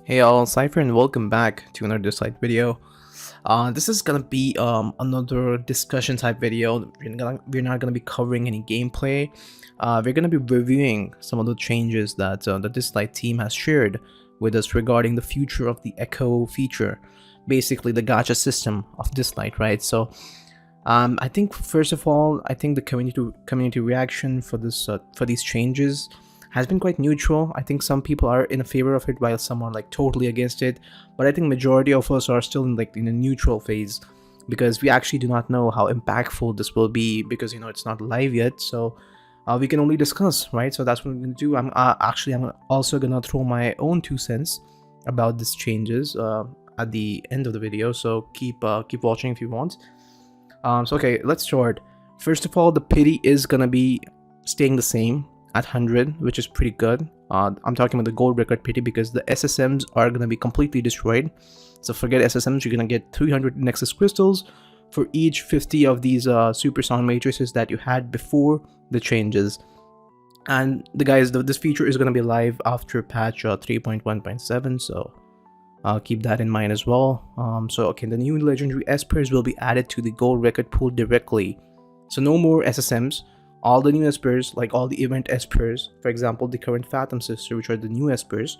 Hey all, Cypher and welcome back to another Dislyte video. This is gonna be another discussion type video. We're not gonna be covering any gameplay. We're gonna be reviewing some of the changes that the Dislyte team has shared with us regarding the future of the Echo feature, basically the gacha system of Dislyte, right? So I think first of all, I think the community reaction for these changes has been quite neutral. I think some people are in favor of it while some are like totally against it, but I think majority of us are still in a neutral phase because we actually do not know how impactful this will be because it's not live yet. So we can only discuss, right? So that's what I'm gonna do. I'm also gonna throw my own 2 cents about these changes at the end of the video. So keep watching if you want. So okay, let's start. First of all, the pity is gonna be staying the same at 100, which is pretty good. I'm talking about the gold record pity because the SSMs are gonna be completely destroyed. So forget SSMs, you're gonna get 300 Nexus crystals for each 50 of these super sound matrices that you had before the changes. And this feature is gonna be live after patch 3.1.7, so keep that in mind as well. So okay, the new legendary espers will be added to the gold record pool directly. So no more SSMs. All the new espers, like all the event espers, for example the current Phantom Sister, which are the new espers,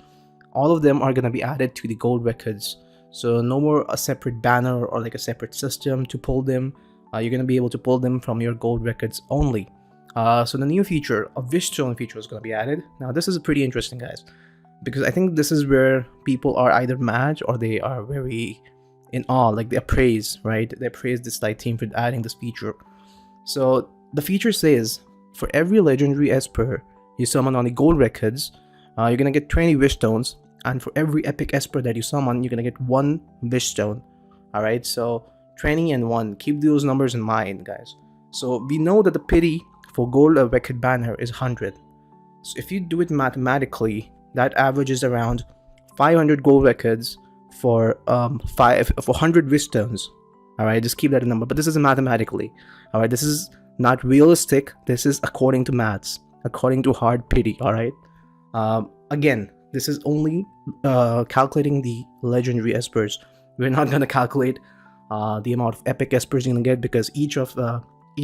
all of them are going to be added to the gold records. So no more a separate banner or like a separate system to pull them. You're going to be able to pull them from your gold records only. So the new feature, a wish stone feature, is going to be added. Now this is pretty interesting, guys, because I think this is where people are either mad or they are very in awe, like they appraise, right? They praise this Dislyte team for adding this feature. So the feature says, for every legendary esper you summon on the gold records, you're gonna get 20 wish stones, and for every epic esper that you summon, you're gonna get 1 wish stone. Alright, so 20 and 1. Keep those numbers in mind, guys. So we know that the pity for gold record banner is 100. So if you do it mathematically, that averages around 500 gold records for 100 wish stones. Alright, just keep that in number. But this is mathematically. Alright, this is not realistic. This is according to maths, according to hard pity. All right. Again, this is only calculating the legendary espers. We're not gonna calculate the amount of epic espers you're gonna get because each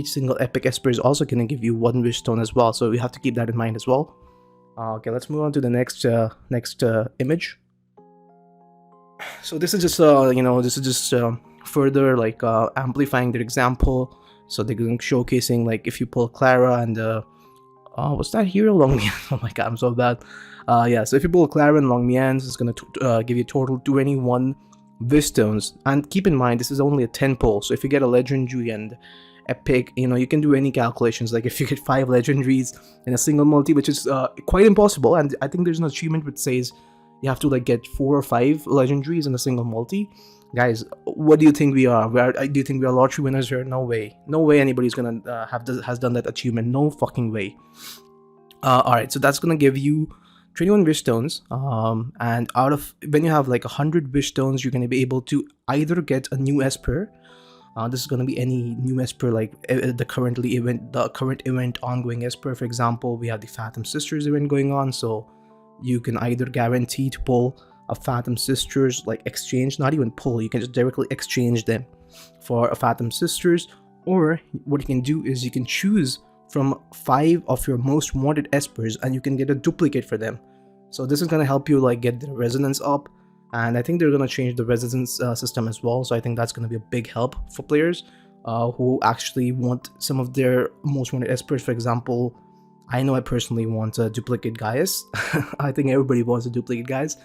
single epic esper is also gonna give you 1 wish stone as well. So we have to keep that in mind as well. Okay, let's move on to the next image. So this is just further like amplifying their example. So they're going showcasing like if you pull Clara and what's that hero? Longmian. Oh my god, I'm so bad. Yeah, so if you pull Clara and Longmian, it's gonna give you a total 21 wish stones. And keep in mind, this is only a 10 pull. So if you get a legendary and epic, you can do any calculations. Like if you get 5 legendaries in a single multi, which is quite impossible. And I think there's an achievement which says you have to like get 4 or 5 legendaries in a single multi. Guys, what do you think we are? Do you think we are lottery winners here? No way. No way anybody's gonna has done that achievement. No fucking way. Alright, so that's gonna give you 21 wish stones. And out of when you have like 100 wish stones, you're gonna be able to either get a new esper. This is gonna be any new esper, like the current event ongoing esper. For example, we have the Phantom Sisters event going on, so you can either guarantee to pull a Phantom Sisters like exchange, not even pull, you can just directly exchange them for a Phantom Sisters, or what you can do is you can choose from 5 of your most wanted espers and you can get a duplicate for them. So this is going to help you like get the resonance up, and I think they're going to change the resonance system as well. So I think that's going to be a big help for players who actually want some of their most wanted espers. For example, I know I personally want a duplicate Gaius. I think everybody wants a duplicate Gaius,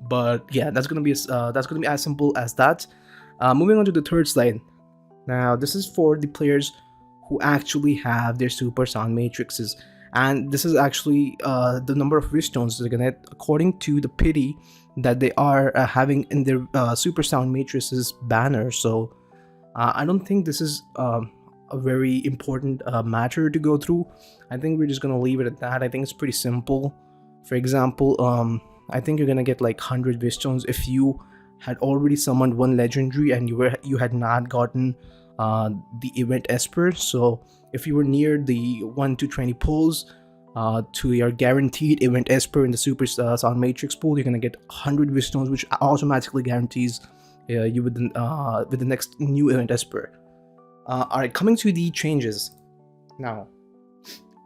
but yeah, that's gonna be as simple as that. Moving on to the third slide. Now this is for the players who actually have their super sound matrices, and this is actually the number of wish stones they're gonna get according to the pity that they are having in their super sound matrices banner. So I don't think this is a very important matter to go through. I think we're just gonna leave it at that. I think it's pretty simple. For example, I think you're gonna get like 100 wish stones if you had already summoned 1 legendary and you had not gotten the event esper. So if you were near the 1 to 20 pulls, to your guaranteed event Esper in the Super Sound Matrix pool. You're gonna get 100 wish stones, which automatically guarantees you with the next new event Esper. Alright, coming to the changes now.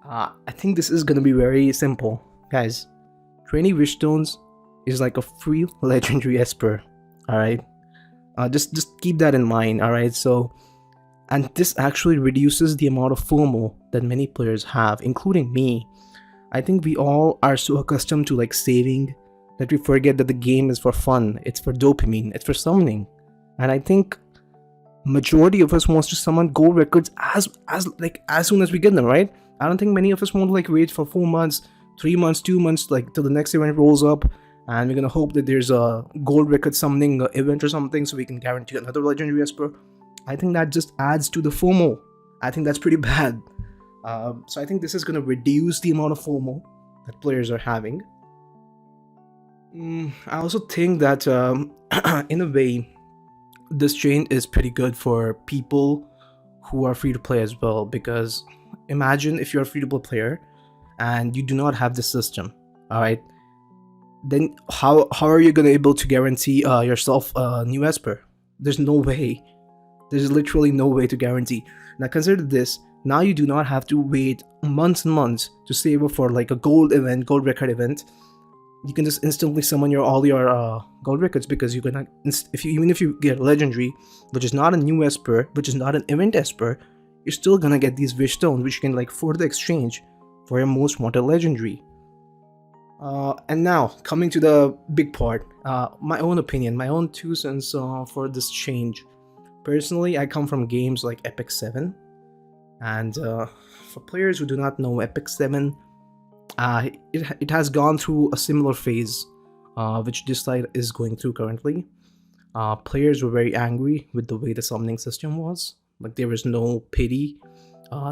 I think this is gonna be very simple, guys. 20 wish stones is like a free legendary Esper. Alright, just keep that in mind. Alright, so, and this actually reduces the amount of FOMO that many players have, including me. I think we all are so accustomed to like saving that we forget that the game is for fun. It's for dopamine, it's for summoning. And I think majority of us wants to summon gold records as soon as we get them, right? I don't think many of us want to like wait for 4 months, 3 months, 2 months, like till the next event rolls up, and we're gonna hope that there's a gold record summoning event or something so we can guarantee another legendary Esper. I think that just adds to the FOMO. I think that's pretty bad. So I think this is gonna reduce the amount of FOMO that players are having. I also think that in a way, this change is pretty good for people who are free to play as well, because imagine if you're a free to play player and you do not have this system, all right, then how are you gonna able to guarantee yourself a new Esper? There's no way. There's literally no way to guarantee. Now consider this. Now you do not have to wait months and months to save up for like a gold record event. You can just instantly summon all your gold records, because you're gonna, even if you get legendary, which is not a new Esper, which is not an event Esper, you're still gonna get these wish stones, which you can like further exchange for your most wanted legendary. And now coming to the big part, my own opinion, my own 2 cents for this change. Personally, I come from games like Epic 7, and for players who do not know, Epic 7, it has gone through a similar phase, which Dislyte is going through currently. Players were very angry with the way the summoning system was. Like, there was no pity.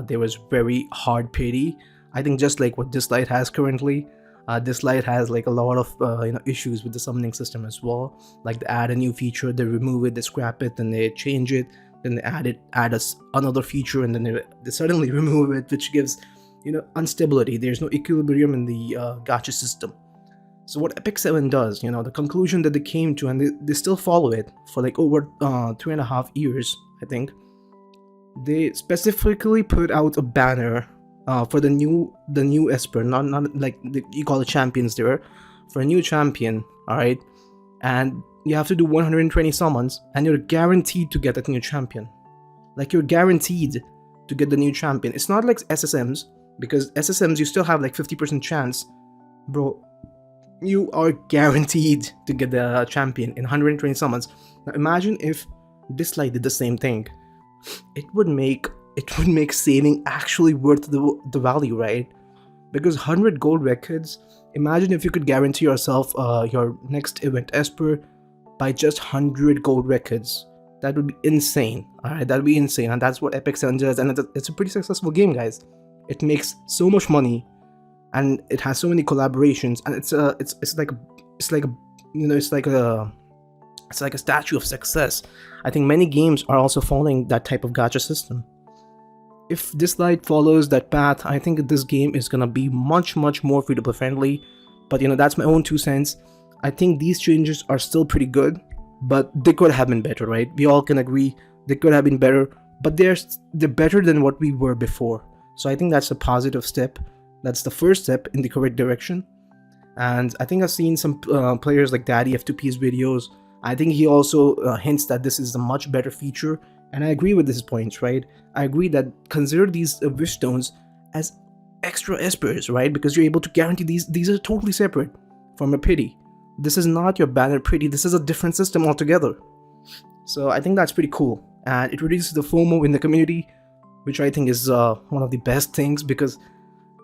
There was very hard pity. I think just like what Dislyte has currently, Dislyte has like a lot of issues with the summoning system as well. Like, they add a new feature, they remove it, they scrap it, then they change it, then they add another feature, and then they suddenly remove it, which gives instability. There's no equilibrium in the gacha system. So what Epic 7 does, the conclusion that they came to, and they still follow it for like over 3.5 years, I think. They specifically put out a banner for the new Esper, not like you call the champions there, for a new champion, all right, and you have to do 120 summons, and you're guaranteed to get that new champion. Like, you're guaranteed to get the new champion. It's not like SSMs, because SSMs you still have like 50% chance, bro. You are guaranteed to get the champion in 120 summons. Now imagine if Dislyte did the same thing. It would make saving actually worth the value, right? Because 100 gold records, imagine if you could guarantee yourself your next event Esper by just 100 gold records. That would be insane. Alright, that would be insane, and that's what Epic 7 does, and it's a pretty successful game, guys. It makes so much money, and it has so many collaborations, and it's like a statue of success. I think many games are also following that type of gacha system. If Dislyte follows that path, I think this game is gonna be much more free to play friendly. But that's my own 2 cents. I think these changes are still pretty good, but they could have been better, right? We all can agree they could have been better, but they're better than what we were before. So I think that's a positive step. That's the first step in the correct direction. And I think I've seen some players like Daddy F2P's videos. I think he also hints that this is a much better feature, and I agree with his points, right? I agree that consider these wish stones as extra espers, right? Because you're able to guarantee these are totally separate from a pity. This is not your banner pity, this is a different system altogether. So I think that's pretty cool, and it reduces the FOMO in the community, which I think is one of the best things, because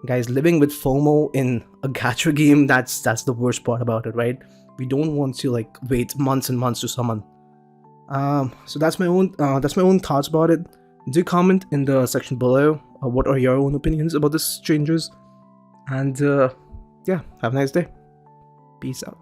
guys, living with FOMO in a gacha game, that's the worst part about it, right? We don't want to like wait months and months to summon. So that's my own thoughts about it. Do comment in the section below. What are your own opinions about these changes? And yeah, have a nice day. Peace out.